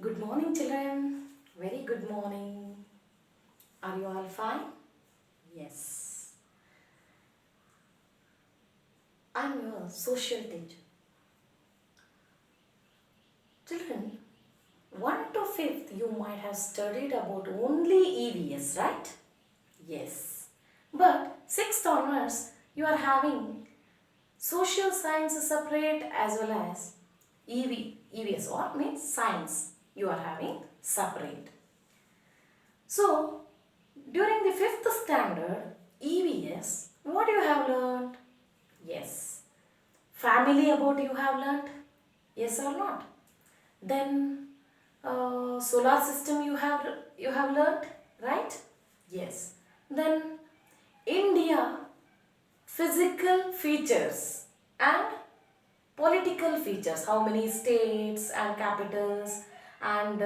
Good morning, children. Very good morning. Are you all fine? Yes. I'm your social teacher. Children, 1 to 5th you might have studied about only EVS, right? Yes. But 6th onwards you are having social science separate as well as EVS or means science you are having separate. So, during the 5th standard, EVS, what you have learned? Yes. Family about you have learned? Yes or not? Then solar system you have learned, right? Yes. Then India physical features and political features. How many states and capitals and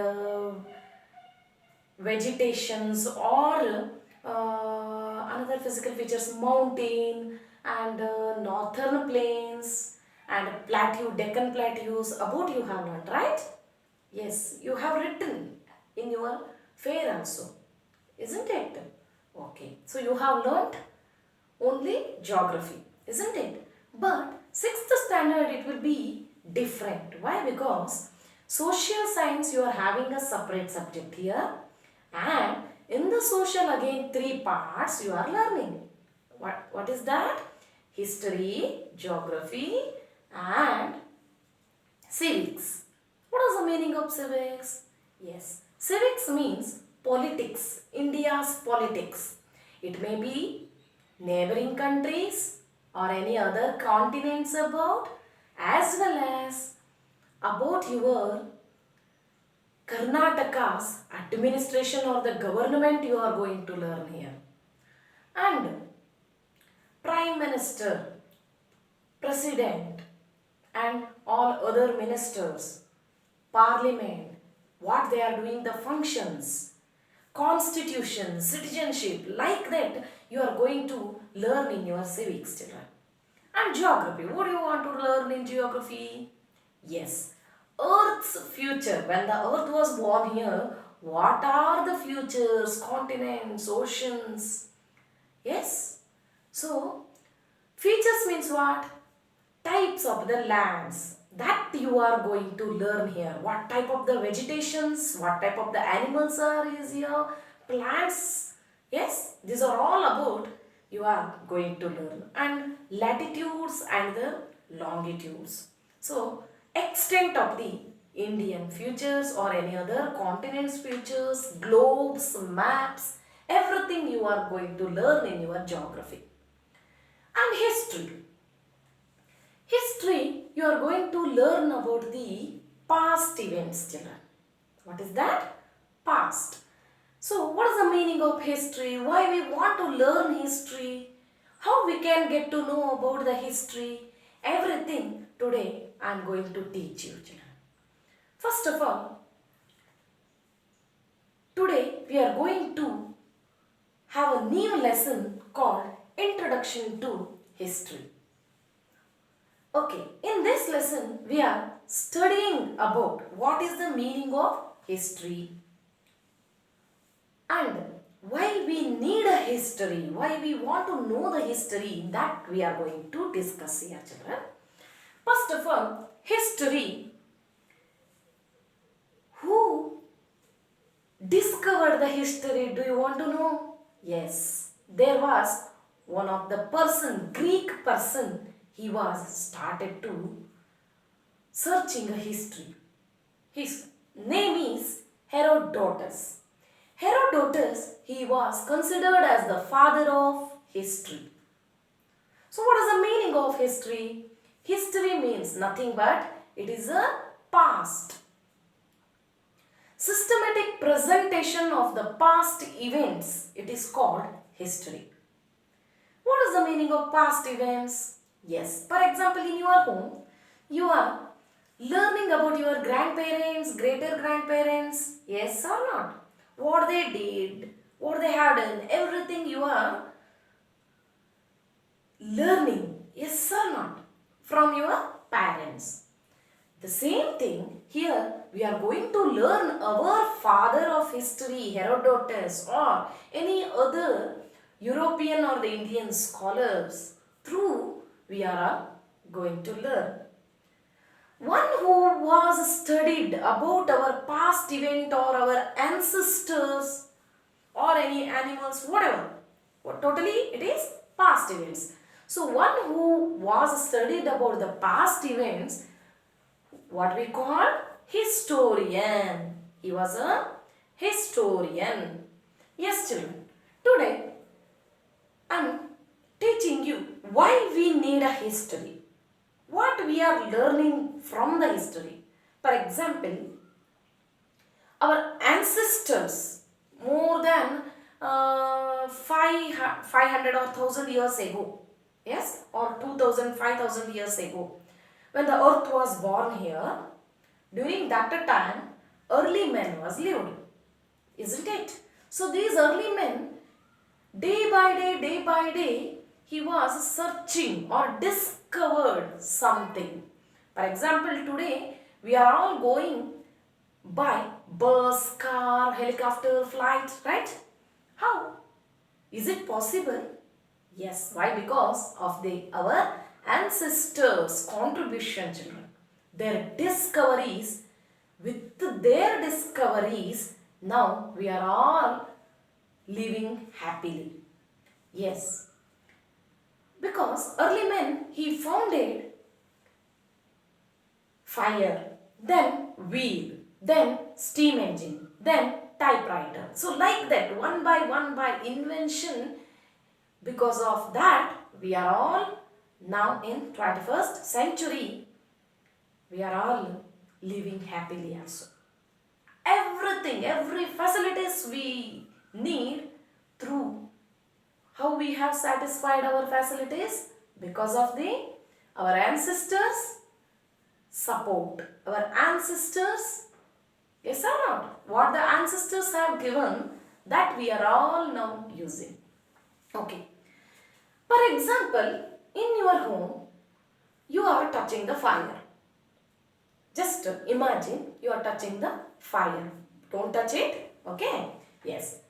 vegetations or another physical features mountain and northern plains and plateau Deccan plateaus about you have learned, right? Yes, you have written in your fair also, isn't it? Okay, so you have learned only geography, isn't it? But 6th standard it will be different. Why? Because social science you are having a separate subject here, and in the social again 3 parts you are learning. What is that? History, geography and civics. What is the meaning of civics? Yes, civics means politics, India's politics. It may be neighboring countries or any other continents about, as well as about your Karnataka's administration or the government you are going to learn here. And Prime Minister, President and all other ministers, Parliament, what they are doing, the functions, constitution, citizenship, like that you are going to learn in your civics, children. And geography, what do you want to learn in geography? Yes, Earth's future. When the Earth was born here, what are the futures, continents, oceans? Yes. So, features means what? Types of the lands that you are going to learn here. What type of the vegetations, what type of the animals are is here, plants. Yes, these are all about you are going to learn. And latitudes and the longitudes. So, extent of the Indian futures or any other continents futures, globes, maps, everything you are going to learn in your geography. And history. History, you are going to learn about the past events, children. What is that? Past. So, what is the meaning of history? Why we want to learn history? How we can get to know about the history? Everything today I am going to teach you, children. First of all, today we are going to have a new lesson called Introduction to History. Okay, in this lesson we are studying about what is the meaning of history and why we need a history, why we want to know the history, that we are going to discuss here, children. First of all, history. Who discovered the history? Do you want to know? Yes, there was one of the person, Greek person, he was started to searching a history. His name is Herodotus. Herodotus, he was considered as the father of history. So what is the meaning of history? History means nothing but it is a past. Systematic presentation of the past events, it is called history. What is the meaning of past events? Yes, for example, in your home, you are learning about your grandparents, greater grandparents, yes or not? What they did, what they have done, everything you are learning, yes or not? From your parents. The same thing here we are going to learn our father of history, Herodotus, or any other European or the Indian scholars through we are going to learn. One who was studied about our past event or our ancestors or any animals, whatever. Totally it is past events. So one who was studied about the past events, what we call historian. He was a historian. Yes, children. Today I am teaching you why we need a history. What we are learning from the history. For example, our ancestors more than 500 or 1000 years ago, yes, or 2000, 5000 years ago, when the earth was born here, during that time, early men was lived, isn't it? So these early men, day by day, he was searching or discovered something. For example, today we are all going by bus, car, helicopter, flight, right? How? Is it possible? Yes. Why? Because of our ancestors' contribution, children. Their discoveries, with their discoveries, now we are all living happily. Yes. Because early men, he founded fire, then wheel, then steam engine, then typewriter. So like that, one by invention, because of that, we are all now in 21st century, we are all living happily also. Everything, every facilities we need through how we have satisfied our facilities because of our ancestors support, our ancestors, yes or not, what the ancestors have given, that we are all now using. Okay. For example, in your home, you are touching the fire. Just imagine you are touching the fire. Don't touch it. Okay? Yes.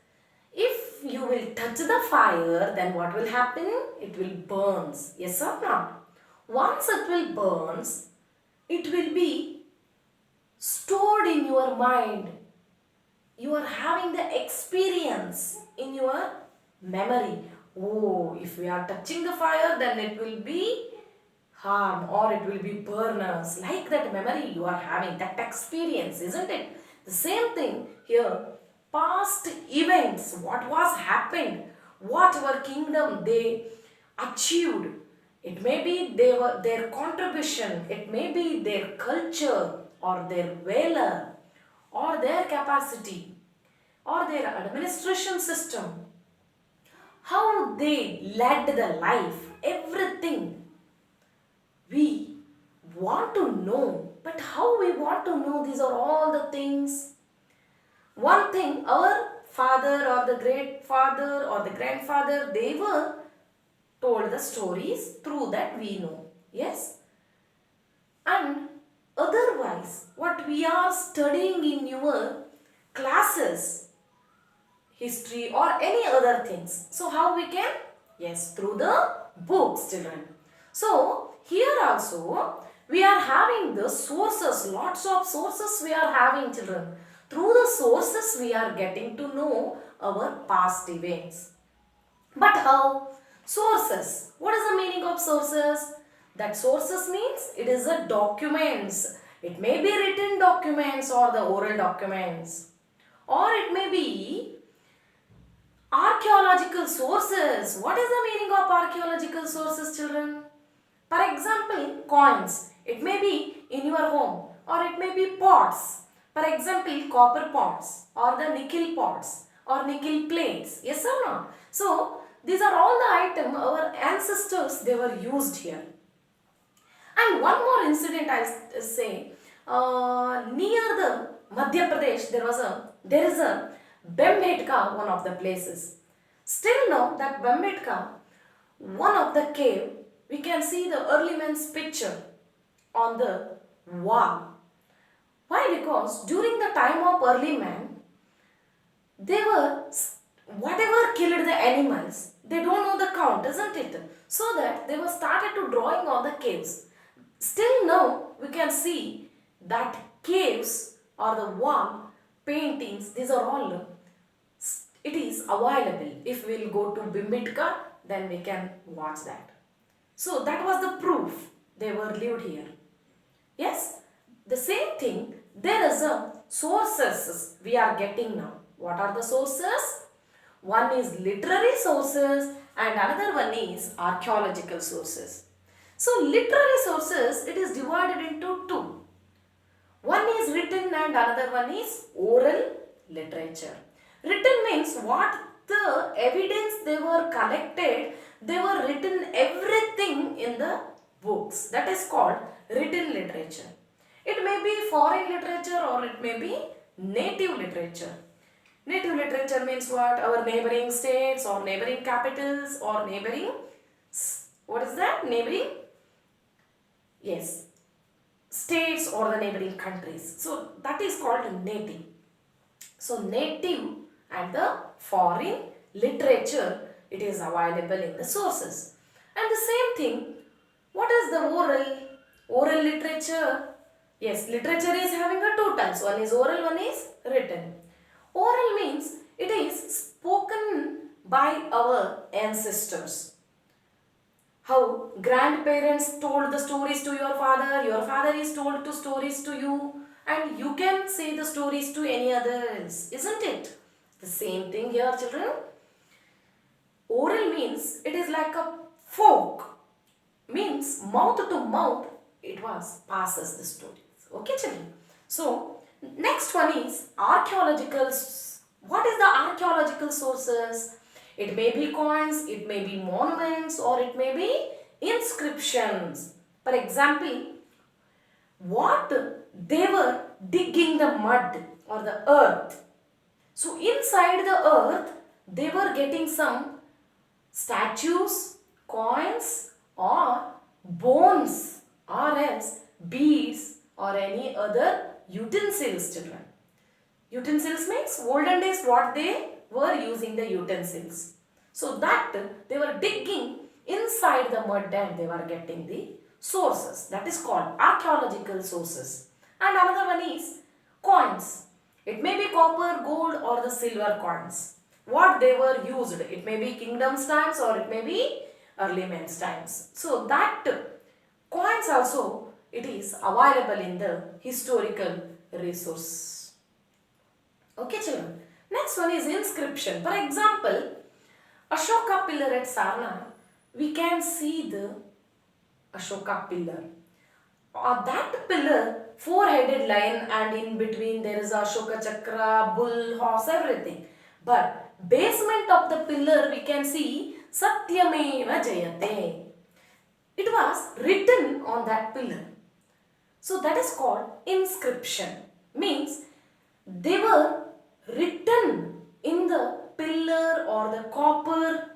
If you will touch the fire, then what will happen? It will burn. Yes or not? Once it will burn, it will be stored in your mind. You are having the experience in your memory. Oh, if we are touching the fire, then it will be harm or it will be burners. Like that memory you are having, that experience, isn't it? The same thing here. Past events, what was happened, what our kingdom they achieved. It may be their contribution, it may be their culture or their valor or their capacity or their administration system. How they led the life, everything we want to know. But how we want to know? These are all the things. One thing, our father or the great father or the grandfather, they were told the stories, through that we know. Yes? And otherwise, what we are studying in your classes, history or any other things. So how we can? Yes, through the books, children. So here also we are having the sources, lots of sources we are having, children. Through the sources we are getting to know our past events. But how? Sources. What is the meaning of sources? That sources means it is a documents. It may be written documents or the oral documents. Or it may be archaeological sources. What is the meaning of archaeological sources, children? For example, coins. It may be in your home or it may be pots. For example, copper pots or the nickel pots or nickel plates. Yes or no? So, these are all the items our ancestors they were used here. And one more incident I say, near the Madhya Pradesh there is a Bembetka, one of the places. Still now that Bembetka, one of the cave, we can see the early man's picture on the wall. Why? Because during the time of early man, they were, whatever killed the animals, they don't know the count, isn't it? So that they were started to drawing on the caves. Still now we can see that caves or the wall paintings, these are all, it is available. If we will go to Bimbitka, then we can watch that. So that was the proof they were lived here. Yes, the same thing, there is a sources we are getting now. What are the sources? One is literary sources and another one is archaeological sources. So literary sources, it is divided into two. One is written and another one is oral literature. Written means what the evidence they were collected, they were written everything in the books. That is called written literature. It may be foreign literature or it may be native literature. Native literature means what? Our neighboring states or neighboring capitals or neighboring, what is that? Neighboring, yes, states or the neighboring countries. So that is called native. So native and the foreign literature, it is available in the sources. And the same thing, what is the oral? Oral literature, yes, literature is having a two types. One is oral, one is written. Oral means it is spoken by our ancestors. How grandparents told the stories to your father is told to stories to you, and you can say the stories to any others, isn't it? The same thing here, children. Oral means it is like a folk, means mouth to mouth, it was passes the stories. Okay, children? So, next one is archaeological. What is the archaeological sources? It may be coins, it may be monuments, or it may be inscriptions. For example, what they were digging the mud or the earth. So inside the earth, they were getting some statues, coins, or bones, or else beads, or any other utensils, children. Utensils means olden days what they were using the utensils. So that they were digging inside the mud and they were getting the sources. That is called archaeological sources. And another one is coins. It may be copper, gold or the silver coins. What they were used. It may be kingdom's times or it may be early men's times. So that coins also, it is available in the historical resource. Okay, children. Next one is inscription. For example, Ashoka pillar at Sarnath, we can see the Ashoka pillar. That pillar, four-headed lion, and in between there is Ashoka chakra, bull, horse, everything. But basement of the pillar we can see Satyameva Jayate. It was written on that pillar. So that is called inscription. Means they were written in the pillar or the copper,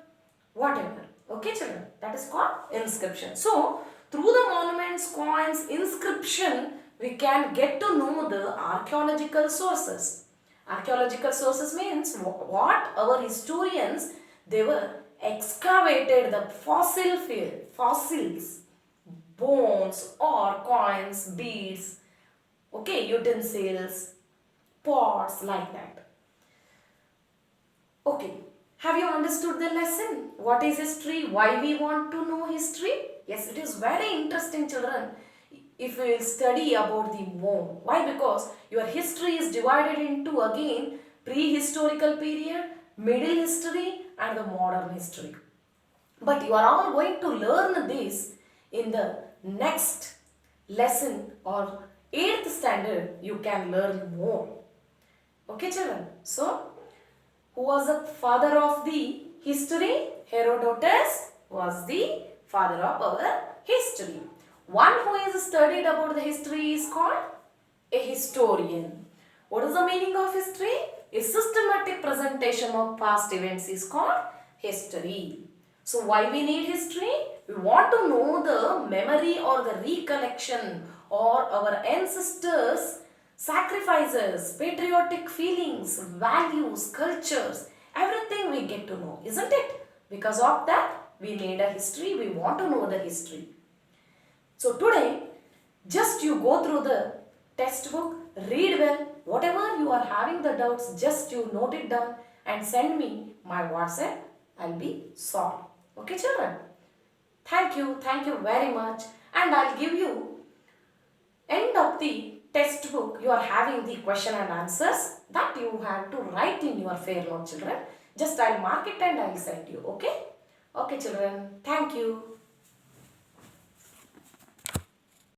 whatever. Okay, children, that is called inscription. So through the monuments, coins, inscription, we can get to know the archaeological sources. Archaeological sources means what our historians, they were excavated the fossil field, fossils, bones or coins, beads, okay, utensils, pots, like that. Okay, have you understood the lesson? What is history? Why we want to know history? Yes, it is very interesting, children, if you will study about the more. Why? Because your history is divided into again prehistorical period, middle history and the modern history. But you are all going to learn this in the next lesson or 8th standard. You can learn more. Okay, children. So, who was the father of the history? Herodotus was the father of our history. One who is studied about the history is called a historian. What is the meaning of history? A systematic presentation of past events is called history. So why we need history? We want to know the memory or the recollection or our ancestors' sacrifices, patriotic feelings, values, cultures, everything we get to know, isn't it? Because of that, we made a history, we want to know the history. So today, just you go through the textbook, read well, whatever you are having the doubts, just you note it down and send me my WhatsApp. I'll be solved. Okay, children? Thank you very much. And I'll give you end of the textbook. You are having the question and answers that you have to write in your fair note, children. Just I'll mark it and I'll send you. Okay? Okay, children. Thank you.